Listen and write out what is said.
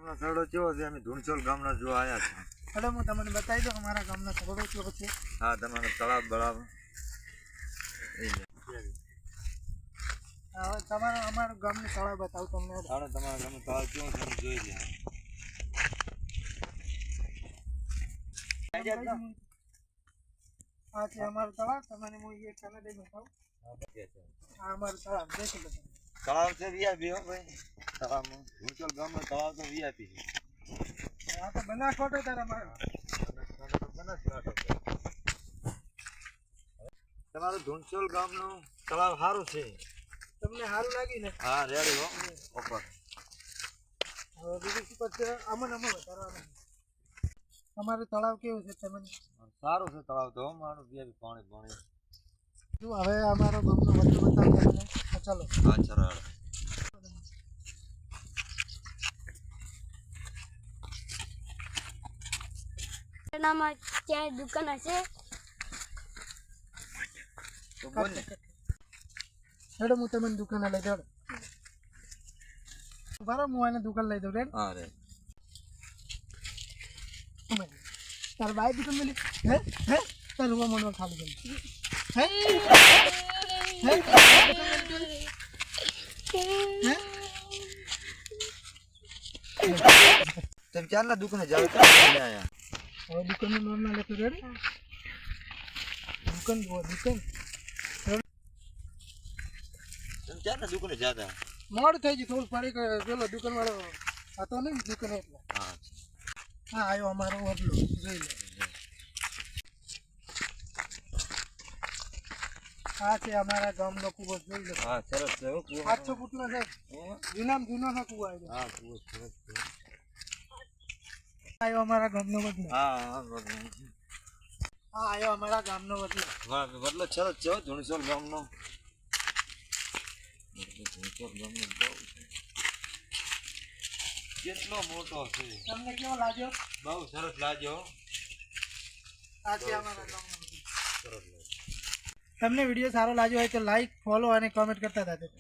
ગામનો થડો કેવો છે? અમે ધૂણસોલ ગામના જો આયા છે. હેડો હું તમને બતાવી દઉં અમારા ગામનો થડો કેવો છે. હા, તમારો તળાવ બળાવ હવે તમારા અમારા ગામનું તળાવ બતાવું તમને. તમારા ગામનો તળાવ કેવો છે જોઈ લે. આ છે અમારું તળાવ. તમને હું એ કને દઈ બતાવું. આ અમારું તળાવ દેખી લો. તળાવ છે વીઆઈપી હો ભાઈ. તળાવમાં ધૂણસોલ ગામનો તળાવ તો વીઆઈપી છે. આ તો બનાસકાંઠો તારા મારો. તમારું ધૂણસોલ ગામનું તળાવ સારું છે. તમને સારું લાગી ને? હા, રેડી હો ઓપર. હવે બીજું શું કરશે? અમને વધારવાનું. તમારું તળાવ કેવું છે તમને? સારું છે તળાવ તો મારું વીઆઈપી પાણી. જો હવે અમારો ગામનો વચ્ચે બતાવી તમને. ચાલો. હા, સરળ. નામાં ક્યાંય દુકાન હશે તો બોલ ને. હેડો હું તમને દુકાને લઈ જાઉં. બરાબર, હું એને દુકાન લઈ દઉં. રેડ? હા રે. તાર બાઈ દુકાન મેલી હે તાર રૂવા મનવા ખાલી ગઈ હે તમે ચારના દુકાને જાવ તો આયા. હવે દુકાનનું નામ ના લેતો. રેડ? દુકાન તમે ચારના દુકાને જાતા. મોડું થઈ ગયું થોડું પડી ગયું. પેલો દુકાન વાળો હતો ને દુકાન એટલે. હા હા, આવ્યો અમારો વડલો. જોઈ લો. આ છે અમારા ગામનો કૂવો. જોઈ લો. હા, સરસ છે હો કૂવો. 800 ફૂટનો છે. જૂનામાં જૂનો છે કૂવો આવ્યો. હા, કૂવો સરસ છે. આવ્યો અમારા ગામનો વડલો. હા, બરાબર. હા, આવ્યો અમારા ગામનો વડલો. વાહ, બદલો સરસ છે હો ધૂણસોલ ગામનો. ધૂણસોલ ગામનો બહુ છે. કેટલો મોટો છે. તમને કેવો લાગ્યો? બહુ સરસ લાગ્યો. આ છે અમારા ગામનો વડલો. સરસ લાગ્યો. તમને વિડીયો સારો લાગ્યો હોય તો લાઈક, ફોલો અને કોમેન્ટ કરતા હતા.